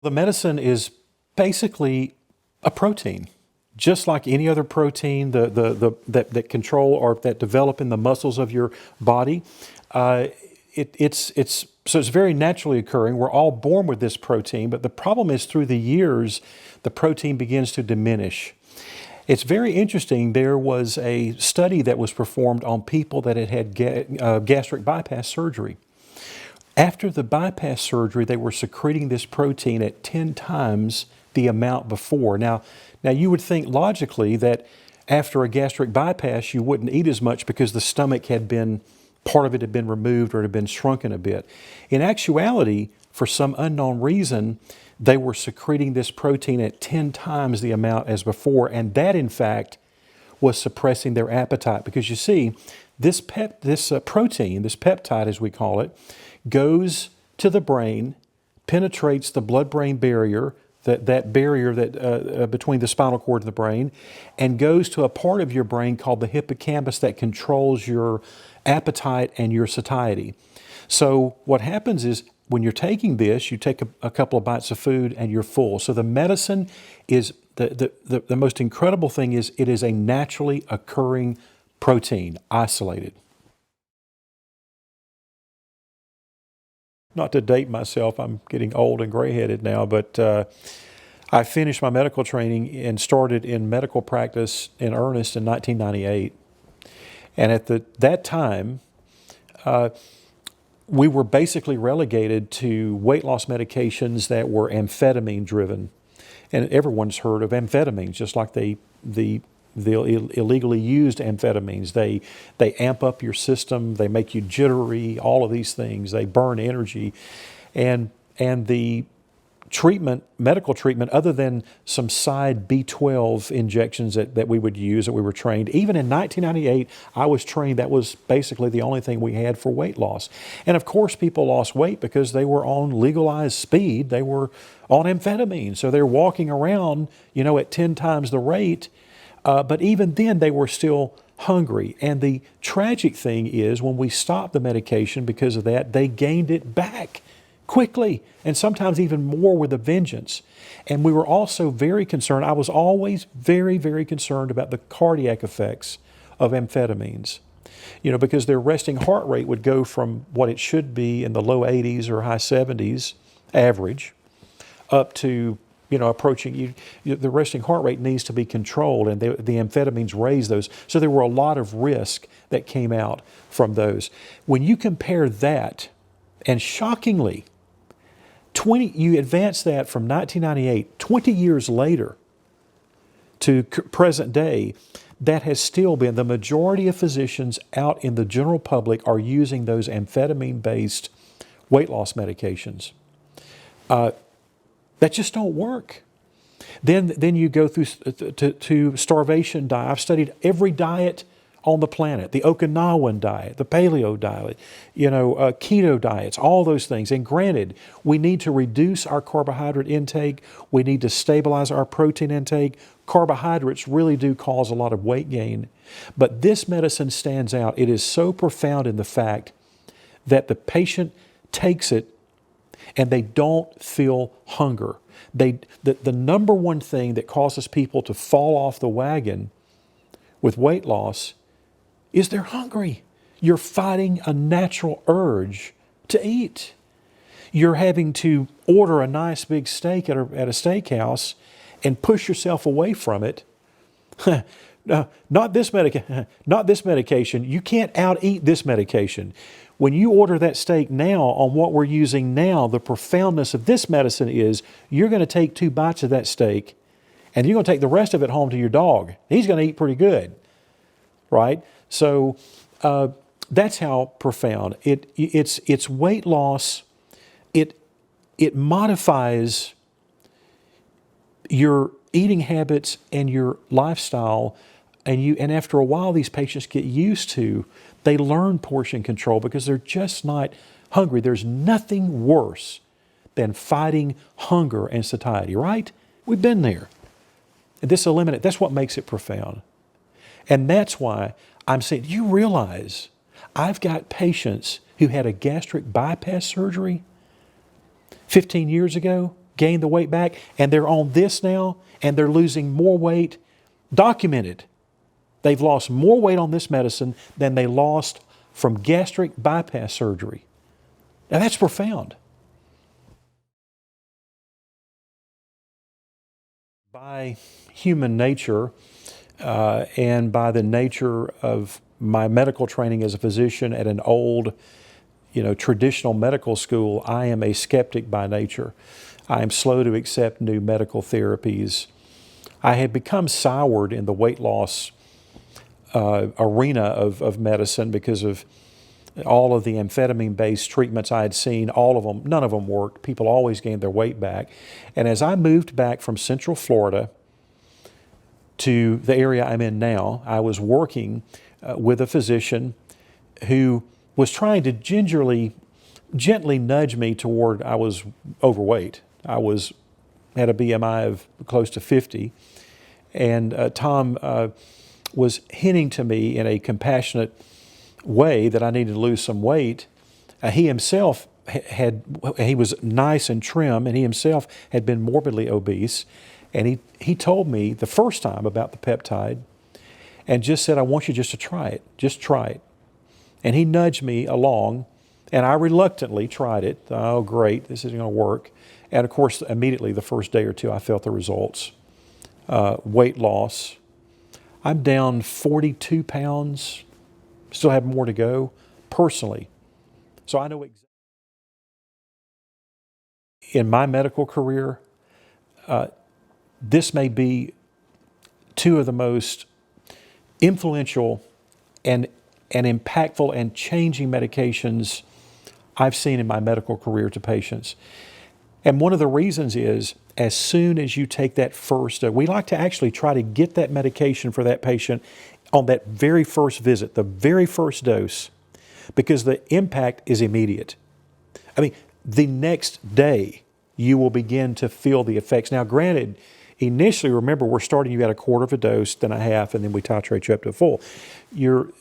The medicine is basically a protein, just like any other protein that control or that develop in the muscles of your body. So it's very naturally occurring. We're all born with this protein, but the problem is through the years, the protein begins to diminish. It's very interesting. There was a study that was performed on people that had had gastric bypass surgery. After the bypass surgery, they were secreting this protein at 10 times the amount before. Now you would think logically that after a gastric bypass, you wouldn't eat as much because the stomach had been, part of it had been removed or it had been shrunken a bit. In actuality, for some unknown reason, they were secreting this protein at 10 times the amount as before, and that in fact was suppressing their appetite. Because you see, this protein, this peptide as we call it, goes to the brain, penetrates the blood-brain barrier, that barrier that between the spinal cord and the brain, and goes to a part of your brain called the hippocampus that controls your appetite and your satiety. So what happens is when you're taking this, you take a couple of bites of food and you're full. So the medicine is, the most incredible thing is it is a naturally occurring protein, isolated. Not to date myself, I'm getting old and gray-headed now, but I finished my medical training and started in medical practice in earnest in 1998. And at that time, we were basically relegated to weight loss medications that were amphetamine driven. And everyone's heard of amphetamines, just like the illegally used amphetamines. They amp up your system, they make you jittery, all of these things. They burn energy. And the treatment, medical treatment, other than some side B12 injections that we would use, that we were trained. Even in 1998, I was trained that was basically the only thing we had for weight loss. And of course, people lost weight because they were on legalized speed. They were on amphetamine. So they're walking around, at 10 times the rate. But even then, they were still hungry. And the tragic thing is when we stopped the medication because of that, they gained it back quickly, and sometimes even more with a vengeance. And we were also very concerned. I was always very, very concerned about the cardiac effects of amphetamines, because their resting heart rate would go from what it should be in the low 80s or high 70s average up to approaching the resting heart rate needs to be controlled, and the amphetamines raise those. So there were a lot of risk that came out from those. When you compare that, and shockingly, you advance that from 1998, 20 years later to present day, that has still been, the majority of physicians out in the general public are using those amphetamine-based weight loss medications. That just don't work. Then you go through to starvation diet. I've studied every diet on the planet, the Okinawan diet, the paleo diet, keto diets, all those things. And granted, we need to reduce our carbohydrate intake. We need to stabilize our protein intake. Carbohydrates really do cause a lot of weight gain. But this medicine stands out. It is so profound in the fact that the patient takes it and they don't feel hunger. The number one thing that causes people to fall off the wagon with weight loss is they're hungry. You're fighting a natural urge to eat. You're having to order a nice big steak at a steakhouse and push yourself away from it. Not this medication. You can't out-eat this medication. When you order that steak now on what we're using now, the profoundness of this medicine is you're going to take 2 bites of that steak and you're going to take the rest of it home to your dog. He's going to eat pretty good, right? So that's how profound. It's weight loss. It modifies your eating habits and your lifestyle, and after a while these patients get used to, they learn portion control because they're just not hungry. There's nothing worse than fighting hunger and satiety, right? We've been there. And that's what makes it profound. And that's why I'm saying, you realize I've got patients who had a gastric bypass surgery 15 years ago, gain the weight back, and they're on this now, and they're losing more weight. Documented. They've lost more weight on this medicine than they lost from gastric bypass surgery. Now that's profound. By human nature and by the nature of my medical training as a physician at an old, traditional medical school, I am a skeptic by nature. I am slow to accept new medical therapies. I had become soured in the weight loss arena of medicine because of all of the amphetamine-based treatments I had seen. All of them, none of them worked. People always gained their weight back. And as I moved back from Central Florida to the area I'm in now, I was working with a physician who was trying to gently nudge me toward I was overweight. I had a BMI of close to 50. And Tom was hinting to me in a compassionate way that I needed to lose some weight. He himself he was nice and trim, and he himself had been morbidly obese. And he told me the first time about the peptide and just said, I want you just to try it. Just try it. And he nudged me along, and I reluctantly tried it. Oh, great, this isn't going to work. And of course, immediately the first day or two, I felt the results. Weight loss. I'm down 42 pounds. Still have more to go, personally. So I know exactly. In my medical career, this may be two of the most influential and impactful and changing medications I've seen in my medical career to patients. And one of the reasons is, as soon as you take that first, we like to actually try to get that medication for that patient on that very first visit, the very first dose, because the impact is immediate. I mean, the next day, you will begin to feel the effects. Now, granted, initially, remember, we're starting you at a quarter of a dose, then a half, and then we titrate you up to a full. You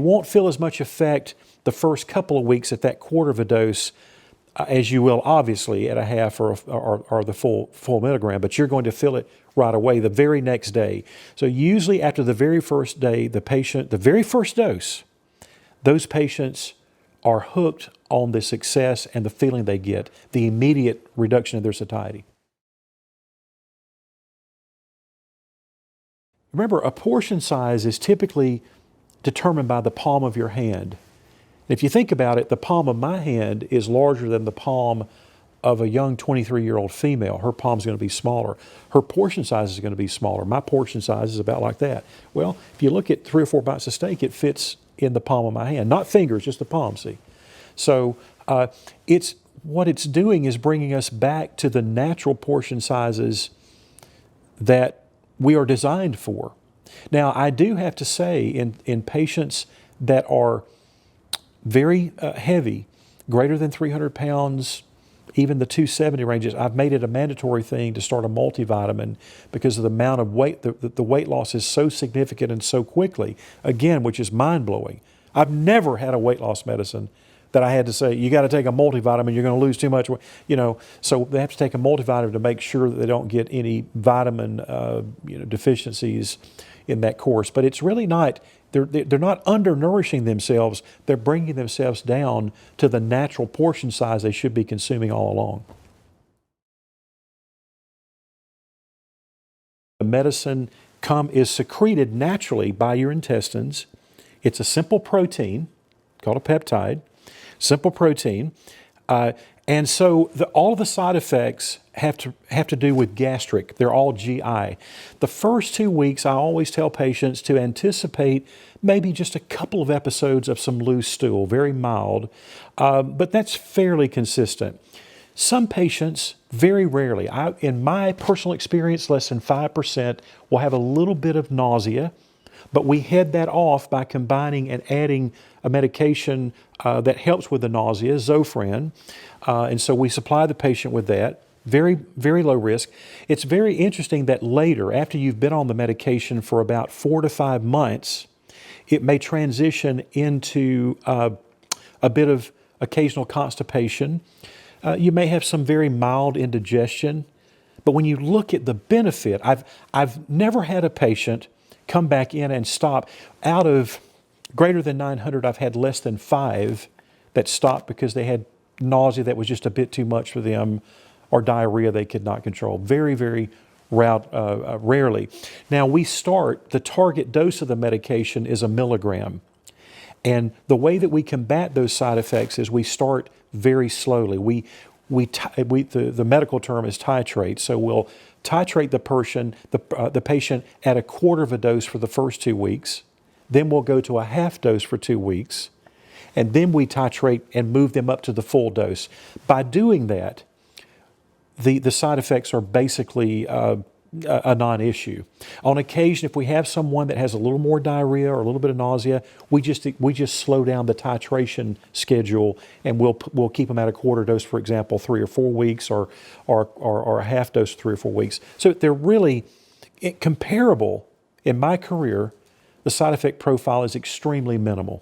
won't feel as much effect the first couple of weeks at that quarter of a dose as you will, obviously, at a half or the full milligram, but you're going to feel it right away the very next day. So usually after the very first day, the very first dose, those patients are hooked on the success and the feeling they get, the immediate reduction of their satiety. Remember, a portion size is typically determined by the palm of your hand. If you think about it, the palm of my hand is larger than the palm of a young 23-year-old female. Her palm's going to be smaller. Her portion size is going to be smaller. My portion size is about like that. Well, if you look at 3 or 4 bites of steak, it fits in the palm of my hand. Not fingers, just the palm, see? So what it's doing is bringing us back to the natural portion sizes that we are designed for. Now, I do have to say, in patients that are very heavy, greater than 300 pounds, even the 270 ranges, I've made it a mandatory thing to start a multivitamin because of the amount of weight, the weight loss is so significant and so quickly, again, which is mind-blowing. I've never had a weight loss medicine that I had to say, you got to take a multivitamin, you're going to lose too much weight. So they have to take a multivitamin to make sure that they don't get any vitamin deficiencies in that course. But it's really not, they're not undernourishing themselves, they're bringing themselves down to the natural portion size they should be consuming all along. The medicine is secreted naturally by your intestines. It's a simple protein called a peptide, simple protein. And so all the side effects have to do with gastric. They're all GI. The first 2 weeks, I always tell patients to anticipate maybe just a couple of episodes of some loose stool, very mild, but that's fairly consistent. Some patients, very rarely, in my personal experience, less than 5% will have a little bit of nausea, but we head that off by combining and adding a medication that helps with the nausea, Zofran. And so we supply the patient with that. Very, very low risk. It's very interesting that later, after you've been on the medication for about 4 to 5 months, it may transition into a bit of occasional constipation. You may have some very mild indigestion, but when you look at the benefit, I've never had a patient come back in and stop. Out of greater than 900, I've had less than 5 that stopped because they had nausea that was just a bit too much for them, or diarrhea they could not control. Very, very rarely. Now we start, the target dose of the medication is 1 milligram. And the way that we combat those side effects is we start very slowly. The medical term is titrate. So we'll titrate the patient at 1/4 of a dose for the first 2 weeks. Then we'll go to a half dose for 2 weeks. And then we titrate and move them up to the full dose. By doing that, the side effects are basically a non-issue. On occasion, if we have someone that has a little more diarrhea or a little bit of nausea, we just slow down the titration schedule, and we'll keep them at 1/4 dose, for example, 3 or 4 weeks, or a half dose 3 or 4 weeks. So they're really comparable. In my career, the side effect profile is extremely minimal.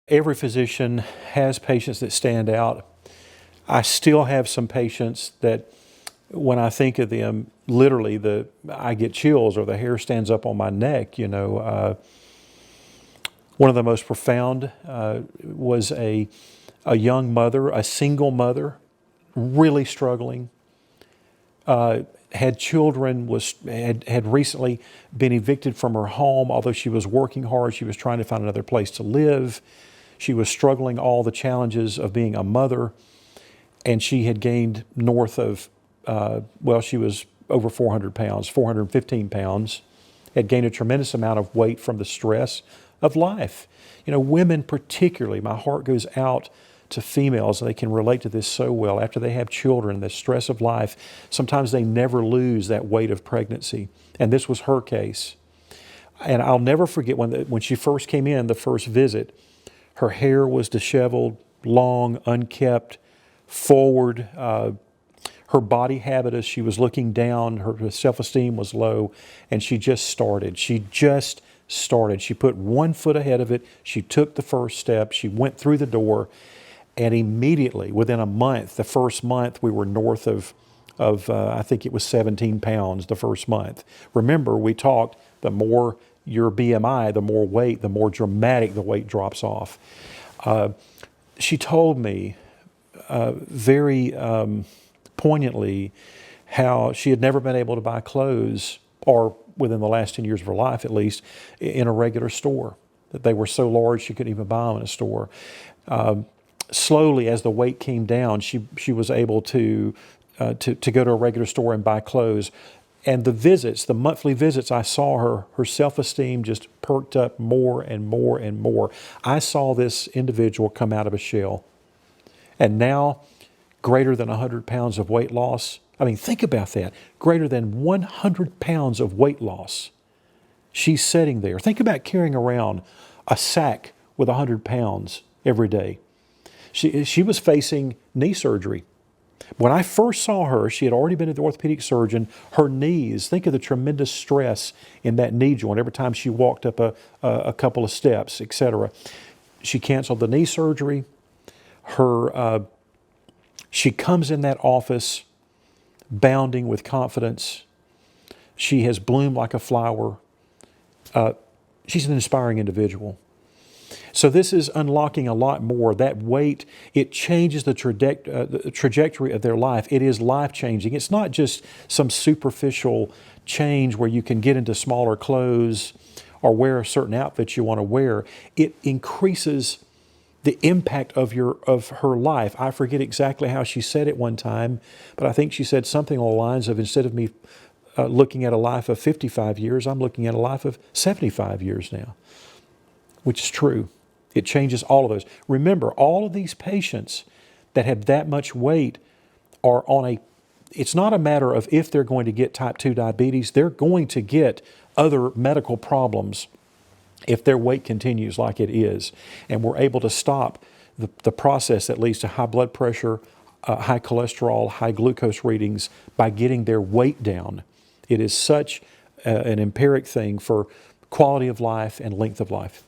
Every physician has patients that stand out. I still have some patients that, when I think of them, literally I get chills or the hair stands up on my neck. One of the most profound was a young mother, a single mother, really struggling. Had children, had recently been evicted from her home. Although she was working hard, she was trying to find another place to live. She was struggling all the challenges of being a mother, and she had gained north of, she was over 400 pounds, 415 pounds, had gained a tremendous amount of weight from the stress of life. Women particularly, my heart goes out to females. They can relate to this so well. After they have children, the stress of life, sometimes they never lose that weight of pregnancy. And this was her case. And I'll never forget when she first came in, the first visit, her hair was disheveled, long, unkept, forward. Her body habitus, she was looking down, her self-esteem was low, and she just started. She put 1 foot ahead of it. She took the first step. She went through the door, and immediately, within a month, the first month, we were north of I think it was 17 pounds the first month. Remember, we talked, the more your BMI, the more weight, the more dramatic the weight drops off. She told me very poignantly how she had never been able to buy clothes, or within the last 10 years of her life at least, in a regular store. That they were so large she couldn't even buy them in a store. Slowly, as the weight came down, she was able to go to a regular store and buy clothes. And the monthly visits, I saw her self-esteem just perked up more and more and more. I saw this individual come out of a shell. And now, greater than 100 pounds of weight loss. I mean, think about that. Greater than 100 pounds of weight loss. She's sitting there. Think about carrying around a sack with 100 pounds every day. She was facing knee surgery. When I first saw her, she had already been to the orthopedic surgeon. Her knees, think of the tremendous stress in that knee joint every time she walked up a couple of steps, etc. She canceled the knee surgery. She comes in that office bounding with confidence. She has bloomed like a flower. She's an inspiring individual. So this is unlocking a lot more. That weight, it changes the trajectory of their life. It is life-changing. It's not just some superficial change where you can get into smaller clothes or wear a certain outfit you want to wear. It increases the impact of her life. I forget exactly how she said it one time, but I think she said something along the lines of, instead of me looking at a life of 55 years, I'm looking at a life of 75 years now, which is true. It changes all of those. Remember, all of these patients that have that much weight are it's not a matter of if they're going to get type 2 diabetes, they're going to get other medical problems if their weight continues like it is. And we're able to stop the process that leads to high blood pressure, high cholesterol, high glucose readings by getting their weight down. It is such an empiric thing for quality of life and length of life.